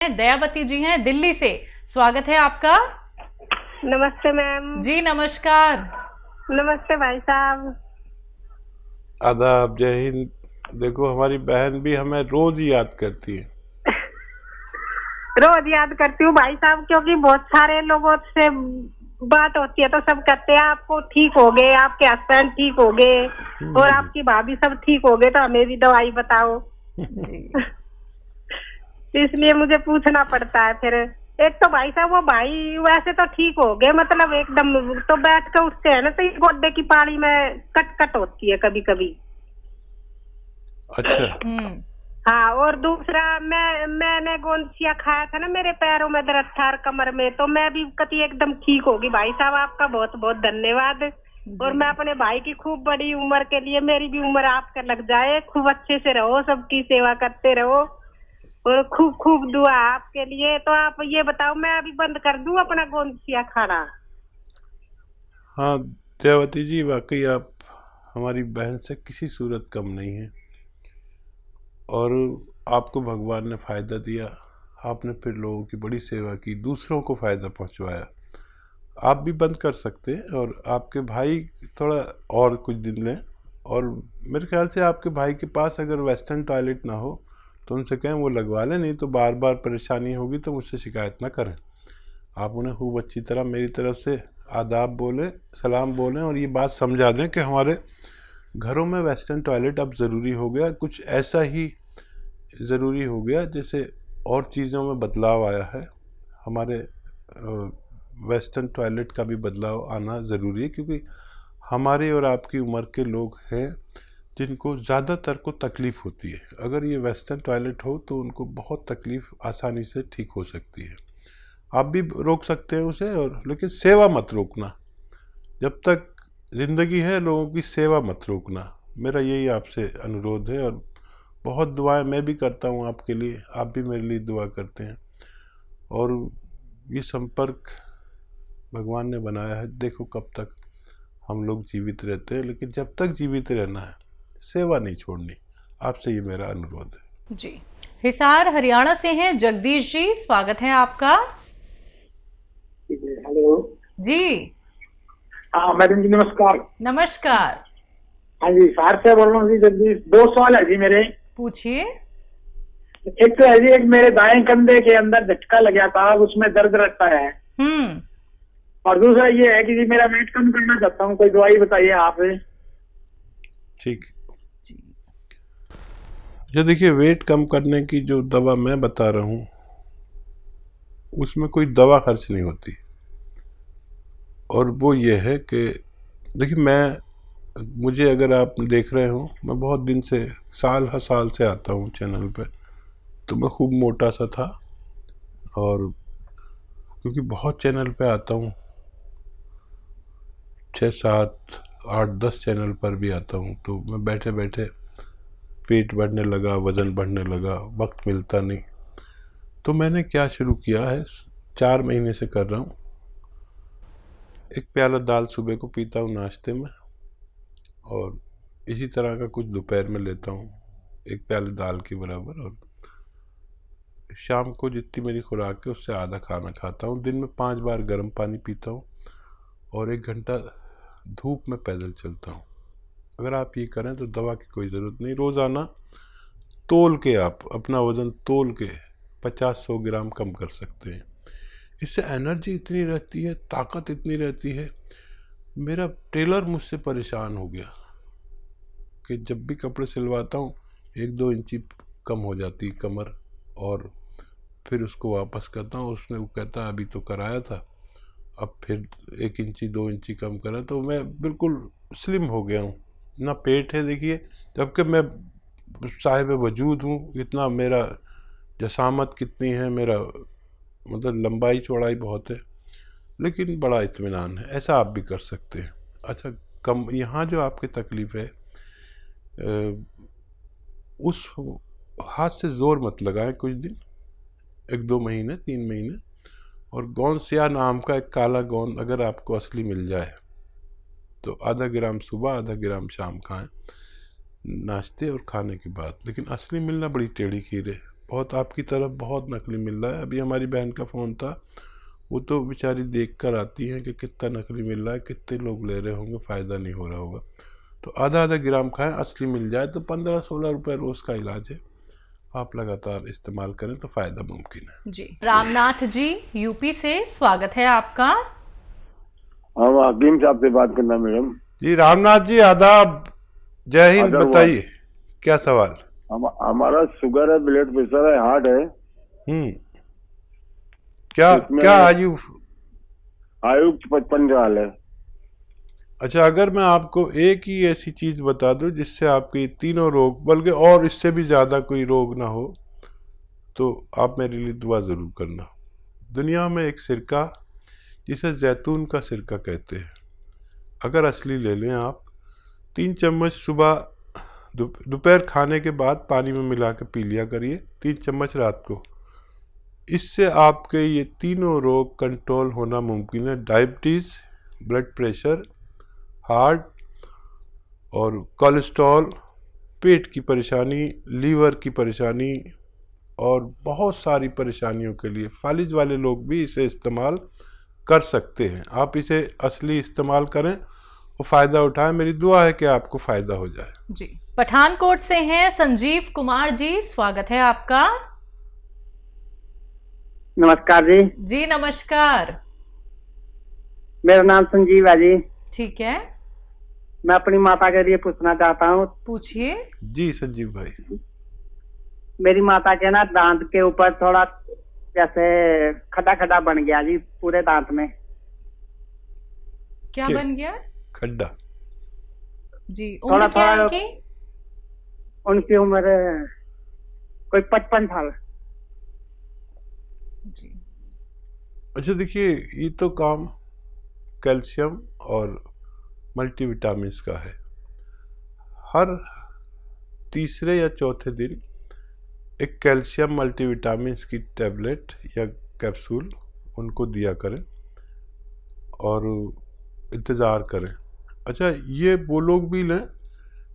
दयावती जी हैं दिल्ली से। स्वागत है आपका। नमस्ते मैम। जी नमस्कार। नमस्ते भाई साहब। आदाब, जय हिंद। देखो हमारी बहन भी हमें रोज ही याद करती है। रोज याद करती हूँ भाई साहब, क्योंकि बहुत सारे लोगों से बात होती है तो सब कहते हैं आपको ठीक हो गए, आपके हस्बैंड ठीक हो गए और आपकी भाभी सब ठीक हो गए, तो हमें भी दवाई बताओ। जी। इसलिए मुझे पूछना पड़ता है। फिर एक तो भाई साहब वो भाई वैसे तो ठीक हो गए, मतलब एकदम तो बैठ के उठते हैं ना, तो गोड्डे की पाड़ी में कट कट होती है कभी कभी। अच्छा। हाँ, और दूसरा मैंने गोंदसिया खाया था ना, मेरे पैरों में दर्द था और कमर में, तो मैं भी कभी एकदम ठीक होगी। भाई साहब आपका बहुत बहुत धन्यवाद। और मैं अपने भाई की खूब बड़ी उम्र के लिए, मेरी भी उम्र आपका लग जाए, खूब अच्छे से रहो, सबकी सेवा करते रहो और खूब खूब दुआ आपके लिए। तो आप ये बताओ, मैं अभी बंद कर दूं अपना गोंदसिया खाना? हाँ दयावती जी, वाकई आप हमारी बहन से किसी सूरत कम नहीं है और आपको भगवान ने फ़ायदा दिया। आपने फिर लोगों की बड़ी सेवा की, दूसरों को फ़ायदा पहुंचवाया। आप भी बंद कर सकते हैं और आपके भाई थोड़ा और कुछ दिन लें। और मेरे ख्याल से आपके भाई के पास अगर वेस्टर्न टॉयलेट ना हो तो उनसे कहें वो लगवा लें, नहीं तो बार बार परेशानी होगी तो मुझसे शिकायत ना करें। आप उन्हें खूब अच्छी तरह मेरी तरफ से आदाब बोलें, सलाम बोलें और ये बात समझा दें कि हमारे घरों में वेस्टर्न टॉयलेट अब ज़रूरी हो गया, कुछ ऐसा ही ज़रूरी हो गया जैसे और चीज़ों में बदलाव आया है। हमारे वेस्टर्न टॉयलेट का भी बदलाव आना ज़रूरी है, क्योंकि हमारे और आपकी उम्र के लोग हैं जिनको ज़्यादातर को तकलीफ़ होती है। अगर ये वेस्टर्न टॉयलेट हो तो उनको बहुत तकलीफ़ आसानी से ठीक हो सकती है। आप भी रोक सकते हैं उसे, और लेकिन सेवा मत रोकना। जब तक ज़िंदगी है लोगों की सेवा मत रोकना। मेरा यही आपसे अनुरोध है। और बहुत दुआएं मैं भी करता हूं आपके लिए, आप भी मेरे लिए दुआ करते हैं। और ये संपर्क भगवान ने बनाया है। देखो कब तक हम लोग जीवित रहते हैं, लेकिन जब तक जीवित रहना है सेवा नहीं छोड़नी। आपसे ये मेरा अनुरोध है। जी। हिसार हरियाणा से हैं जगदीश जी, स्वागत है आपका। हेलो जी हाँ मैडम जी, नमस्कार। नमस्कार। हाँ जी, सार से बोल रहा हूँ जी। जल्दी 2 सवाल है जी मेरे। पूछिए। एक तो है जी, एक मेरे दाएं कंधे के अंदर झटका लग गया था, उसमें दर्द रहता है। और दूसरा ये है कि जी मेरा वेट कम करना चाहता हूँ, कोई दवाई बताइए आप। ठीक। ये देखिए, वेट कम करने की जो दवा मैं बता रहा हूँ उसमें कोई दवा खर्च नहीं होती। और वो ये है कि देखिए, मुझे अगर आप देख रहे हो, मैं बहुत दिन से साल हर साल से आता हूँ चैनल पे, तो मैं खूब मोटा सा था। और क्योंकि बहुत चैनल पे आता हूँ, 6, 7, 8, 10 चैनल पर भी आता हूँ, तो मैं बैठे बैठे पेट बढ़ने लगा, वज़न बढ़ने लगा, वक्त मिलता नहीं। तो मैंने क्या शुरू किया है, 4 महीने से कर रहा हूँ। 1 प्याला दाल सुबह को पीता हूँ नाश्ते में, और इसी तरह का कुछ दोपहर में लेता हूँ, 1 प्याले दाल के बराबर। और शाम को जितनी मेरी खुराक है उससे आधा खाना खाता हूँ। दिन में 5 बार गर्म पानी पीता हूँ और 1 घंटा धूप में पैदल चलता हूँ। अगर आप ये करें तो दवा की कोई ज़रूरत नहीं। रोज़ाना तोल के, आप अपना वज़न तोल के 50-100 ग्राम कम कर सकते हैं। इससे एनर्जी इतनी रहती है, ताकत इतनी रहती है। मेरा टेलर मुझसे परेशान हो गया कि जब भी कपड़े सिलवाता हूँ 1-2 इंची कम हो जाती कमर, और फिर उसको वापस करता हूँ। वो कहता अभी तो कराया था, अब फिर 1 इंची 2 इंची कम करा, तो मैं बिल्कुल स्लिम हो गया हूँ। ना पेट है देखिए, जबकि मैं साहिब वजूद हूँ। इतना मेरा जसामत कितनी है, मेरा मतलब लंबाई चौड़ाई बहुत है, लेकिन बड़ा इत्मीनान है। ऐसा आप भी कर सकते हैं। अच्छा, कम यहाँ जो आपकी तकलीफ़ है, उस हाथ से ज़ोर मत लगाएं कुछ दिन, 1-2 महीने 3 महीने। और गोंदसिया नाम का एक काला गोंद अगर आपको असली मिल जाए तो आधा ग्राम सुबह, आधा ग्राम शाम खाएं, नाश्ते और खाने के बाद। लेकिन असली मिलना बड़ी टेढ़ी खीर है। बहुत आपकी तरफ बहुत नकली मिल रहा है। अभी हमारी बहन का फ़ोन था, वो तो बेचारी देख कर आती हैं कि कितना नकली मिल रहा है, कितने लोग ले रहे होंगे, फ़ायदा नहीं हो रहा होगा। तो आधा आधा ग्राम खाएं, असली मिल जाए तो 15-16 रुपये रोज़ का इलाज है। आप लगातार इस्तेमाल करें तो फ़ायदा मुमकिन है। जी। रामनाथ जी यूपी से, स्वागत है आपका। हाँ, हकीम साहब से बात करना मैडम। जी रामनाथ जी, आदाब, जय हिंद। बताइए क्या सवाल। हमारा शुगर है, ब्लड प्रेशर है, हार्ट है। क्या आयु 55 साल है। अच्छा, अगर मैं आपको एक ही ऐसी चीज़ बता दूं जिससे आपके तीनों रोग, बल्कि और इससे भी ज़्यादा कोई रोग ना हो, तो आप मेरे लिए दुआ ज़रूर करना। दुनिया में एक सिरका जिसे जैतून का सिरका कहते हैं, अगर असली ले लें आप, 3 चम्मच सुबह दोपहर खाने के बाद पानी में मिला के पी लिया करिए, 3 चम्मच रात को। इससे आपके ये तीनों रोग कंट्रोल होना मुमकिन है। डायबिटीज़, ब्लड प्रेशर, हार्ट और कोलेस्ट्रॉल, पेट की परेशानी, लीवर की परेशानी और बहुत सारी परेशानियों के लिए फालिज वाले लोग भी इसे इस्तेमाल कर सकते हैं। आप इसे असली इस्तेमाल करें और फ़ायदा उठाएं। मेरी दुआ है कि आपको फ़ायदा हो जाए। जी। पठानकोट से हैं संजीव कुमार जी, स्वागत है आपका। नमस्कार जी। जी नमस्कार। मेरा नाम संजीव है जी। ठीक है, मैं अपनी माता के लिए पूछना चाहता हूँ। पूछिए। जी संजीव भाई। मेरी माता के ना दांत के ऊपर थोड़ा जैसे खड्डा खड्डा बन गया जी, पूरे दांत में। क्या बन गया? खड्डा। जी। उम्र क्या है उनकी? उनकी उम्र कोई 55 साल। जी। अच्छा देखिए, ये तो काम कैल्शियम और मल्टीविटामिन्स का है। हर तीसरे या चौथे दिन एक कैल्शियम मल्टीविटामिन्स की टैबलेट या कैप्सूल उनको दिया करें और इंतज़ार करें। अच्छा, ये वो लोग भी लें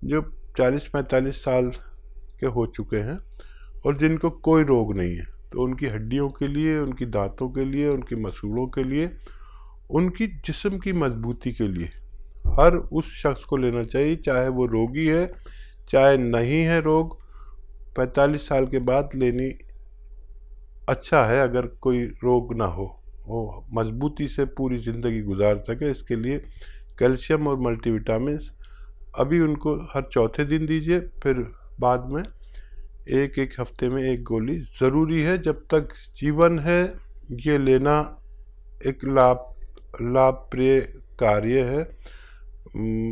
जो 40-45 साल के हो चुके हैं और जिनको कोई रोग नहीं है, तो उनकी हड्डियों के लिए, उनकी दांतों के लिए, उनकी मसूड़ों के लिए, उनकी जिस्म की मजबूती के लिए हर उस शख्स को लेना चाहिए, चाहे वो रोगी है चाहे नहीं है रोग। 45 साल के बाद लेनी अच्छा है, अगर कोई रोग ना हो, वो मजबूती से पूरी ज़िंदगी गुजार सके। इसके लिए कैल्शियम और मल्टीविटामिन्स अभी उनको हर चौथे दिन दीजिए, फिर बाद में एक हफ्ते में 1 गोली ज़रूरी है। जब तक जीवन है ये लेना एक लाभप्रिय कार्य है।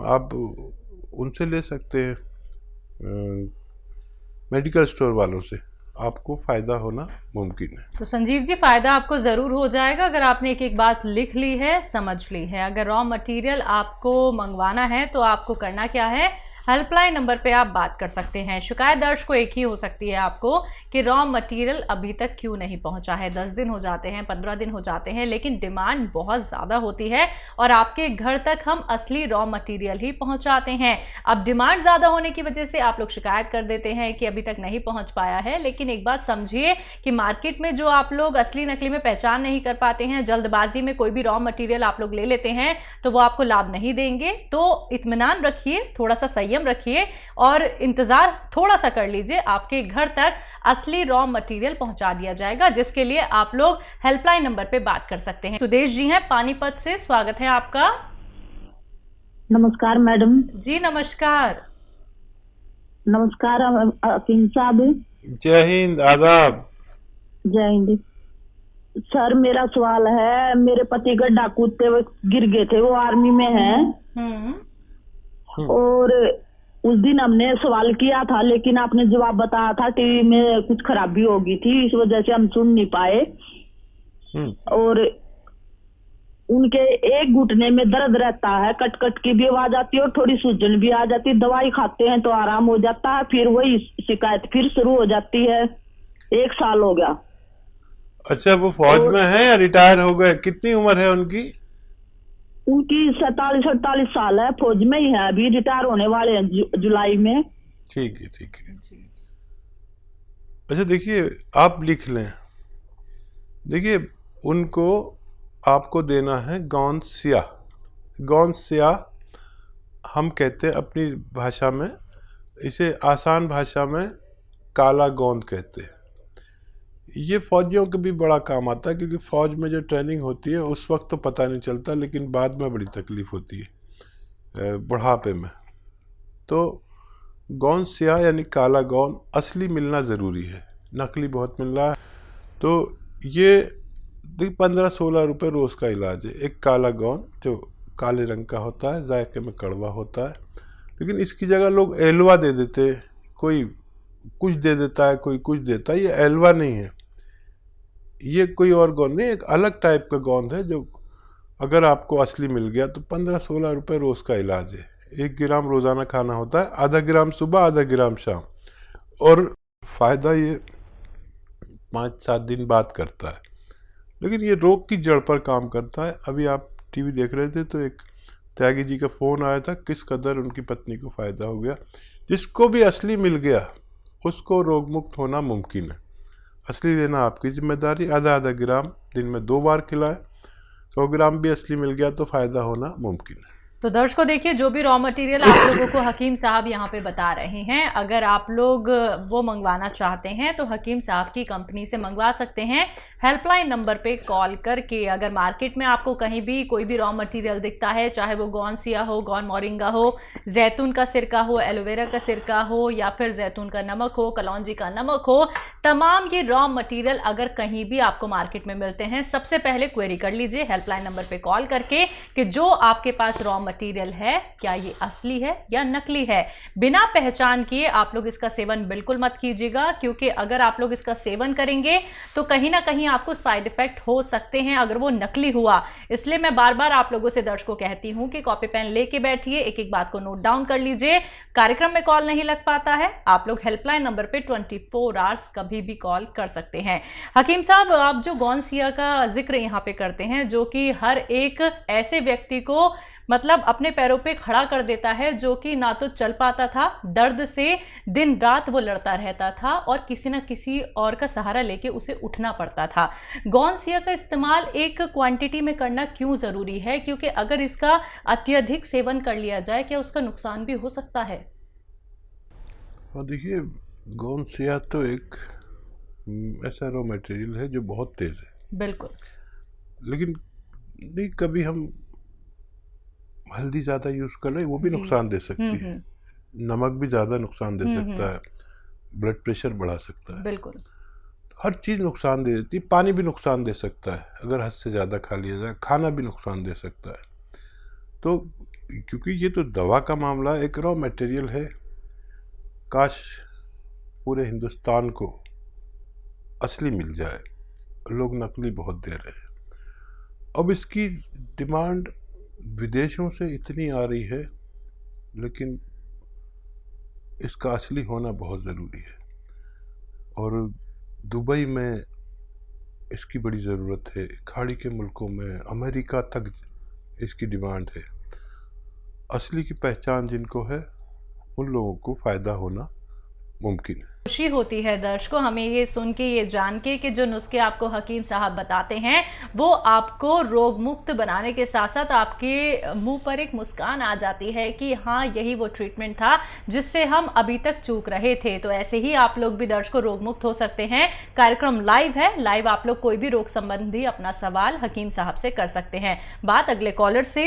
आप उनसे ले सकते हैं, मेडिकल स्टोर वालों से, आपको फ़ायदा होना मुमकिन है। तो संजीव जी, फ़ायदा आपको ज़रूर हो जाएगा अगर आपने एक बात लिख ली है, समझ ली है। अगर रॉ मटेरियल आपको मंगवाना है तो आपको करना क्या है, हेल्पलाइन नंबर पे आप बात कर सकते हैं। शिकायत दर्ज को एक ही हो सकती है आपको कि रॉ मटेरियल अभी तक क्यों नहीं पहुंचा है। 10 दिन हो जाते हैं, 15 दिन हो जाते हैं, लेकिन डिमांड बहुत ज़्यादा होती है और आपके घर तक हम असली रॉ मटेरियल ही पहुंचाते हैं। अब डिमांड ज़्यादा होने की वजह से आप लोग शिकायत कर देते हैं कि अभी तक नहीं पहुँच पाया है, लेकिन एक बात समझिए कि मार्केट में जो आप लोग असली नकली में पहचान नहीं कर पाते हैं, जल्दबाजी में कोई भी रॉ मटेरियल आप लोग ले लेते हैं, तो वो आपको लाभ नहीं देंगे। तो इत्मीनान रखिए, थोड़ा सा संयम रखिए और इंतजार थोड़ा सा कर लीजिए, आपके घर तक असली रॉ मटेरियल पहुंचा दिया जाएगा, जिसके लिए आप लोग हेल्पलाइन नंबर पे बात कर सकते हैं। सुदेश जी हैं पानीपत से, स्वागत है आपका। नमस्कार मैडम जी नमस्कार। नमस्कार हकीम साहब। जय हिंद, आदाब। जय हिंद सर। मेरा सवाल है, मेरे पति गड्ढा कूदते हुए गिर गए थे, वो आर्मी में हैं और उस दिन हमने सवाल किया था, लेकिन आपने जवाब बताया था टीवी में कुछ खराबी हो गई थी, इस वजह से हम सुन नहीं पाए। और उनके एक घुटने में दर्द रहता है, कट कट की भी आवाज आती है और थोड़ी सूजन भी आ जाती है। दवाई खाते हैं तो आराम हो जाता है, फिर वही शिकायत फिर शुरू हो जाती है। 1 साल हो गया। अच्छा, वो फौज में है या रिटायर हो गए? कितनी उम्र है उनकी? उनकी 47-48 साल है, फौज में ही है, अभी रिटायर होने वाले हैं जुलाई में। ठीक है, ठीक है। अच्छा देखिए, आप लिख लें। देखिए, उनको आपको देना है गौन सिया। गौन सिया हम कहते हैं अपनी भाषा में, इसे आसान भाषा में काला गोंद कहते हैं। ये फौजियों के भी बड़ा काम आता है, क्योंकि फ़ौज में जो ट्रेनिंग होती है उस वक्त तो पता नहीं चलता, लेकिन बाद में बड़ी तकलीफ़ होती है बुढ़ापे में। तो गौन सिया यानी काला गौन असली मिलना ज़रूरी है, नकली बहुत मिल रहा है। तो ये 15-16 रुपये रोज़ का इलाज है। एक काला गौन जो काले रंग का होता है, जायके में कड़वा होता है, लेकिन इसकी जगह लोग एलवा दे देते हैं। कोई कुछ दे देता है, कोई कुछ देता है। ये एलवा नहीं है, ये कोई और गोंद नहीं, एक अलग टाइप का गोंद है जो अगर आपको असली मिल गया तो 15-16 रुपये रोज़ का इलाज है। 1 ग्राम रोज़ाना खाना होता है, आधा ग्राम सुबह, आधा ग्राम शाम, और फ़ायदा ये 5-7 दिन बाद करता है। लेकिन ये रोग की जड़ पर काम करता है। अभी आप टीवी देख रहे थे तो एक त्यागी जी का फ़ोन आया था, किस कदर उनकी पत्नी को फ़ायदा हो गया। जिसको भी असली मिल गया उसको रोग मुक्त होना मुमकिन है। असली लेना आपकी जिम्मेदारी। आधा ग्राम दिन में 2 बार खिलाएं। 100 ग्राम भी असली मिल गया तो फ़ायदा होना मुमकिन है। तो दर्शकों देखिए, जो भी रॉ मटेरियल आप लोगों को हकीम साहब यहाँ पे बता रहे हैं, अगर आप लोग वो मंगवाना चाहते हैं तो हकीम साहब की कंपनी से मंगवा सकते हैं। हेल्पलाइन नंबर पे कॉल करके। अगर मार्केट में आपको कहीं भी कोई भी रॉ मटेरियल दिखता है, चाहे वो गौन सिया हो, गौन मोरिंगा हो, जैतून का सिरका हो, एलोवेरा का सिरका हो, या फिर जैतून का नमक हो, कलौंजी का नमक हो, तमाम ये रॉ मटेरियल अगर कहीं भी आपको मार्केट में मिलते हैं, सबसे पहले क्वेरी कर लीजिए हेल्पलाइन नंबर पे कॉल करके कि जो आपके पास रॉ मटेरियल है क्या ये असली है या नकली है। बिना पहचान किए आप लोग इसका सेवन बिल्कुल मत कीजिएगा, क्योंकि अगर आप लोग इसका सेवन करेंगे तो कहीं ना कहीं आपको साइड इफेक्ट हो सकते हैं अगर वो नकली हुआ। इसलिए मैं बार बार आप लोगों से दर्शकों कहती हूं कि कॉपी पेन लेके बैठिए, एक एक बात को नोट डाउन कर लीजिए। कार्यक्रम में कॉल नहीं लग पाता है, आप लोग हेल्पलाइन नंबर पे 24 आवर्स कभी भी कॉल कर सकते हैं। हकीम साहब, आप जो गौन सिया का जिक्र यहाँ पे करते हैं, जो कि हर एक ऐसे व्यक्ति को मतलब अपने पैरों पे खड़ा कर देता है, जो कि ना तो चल पाता था, दर्द से दिन रात वो लड़ता रहता था और किसी न किसी और का सहारा लेके उसे उठना पड़ता था। गौन सिया का इस्तेमाल एक क्वांटिटी में करना क्यों ज़रूरी है, क्योंकि अगर इसका अत्यधिक सेवन कर लिया जाए क्या उसका नुकसान भी हो सकता है? और देखिए, गौन सिया तो एक ऐसा रॉ मटेरियल है जो बहुत तेज़ है। बिल्कुल। लेकिन नहीं, कभी हम हल्दी ज़्यादा यूज़ कर लें वो भी नुकसान दे सकती है। नमक भी ज़्यादा नुकसान दे सकता है, ब्लड प्रेशर बढ़ा सकता है। बिल्कुल। हर चीज़ नुकसान दे देती है। पानी भी नुकसान दे सकता है अगर हद से ज़्यादा खा लिया जाए। खाना भी नुकसान दे सकता है। तो क्योंकि ये तो दवा का मामला एक रॉ मटेरियल है, काश पूरे हिंदुस्तान को असली मिल जाए। लोग नकली बहुत दे रहे हैं। अब इसकी डिमांड विदेशों से इतनी आ रही है, लेकिन इसका असली होना बहुत ज़रूरी है। और दुबई में इसकी बड़ी ज़रूरत है, खाड़ी के मुल्कों में, अमेरिका तक इसकी डिमांड है। असली की पहचान जिनको है उन लोगों को फ़ायदा होना मुमकिन है। खुशी होती है दर्शकों हमें ये सुन के, ये जान के कि जो नुस्खे आपको हकीम साहब बताते हैं वो आपको रोग मुक्त बनाने के साथ साथ आपके मुंह पर एक मुस्कान आ जाती है कि हाँ, यही वो ट्रीटमेंट था जिससे हम अभी तक चूक रहे थे। तो ऐसे ही आप लोग भी दर्शकों रोग मुक्त हो सकते हैं। कार्यक्रम लाइव है, लाइव आप लोग कोई भी रोग संबंधी अपना सवाल हकीम साहब से कर सकते हैं। बात अगले कॉलर से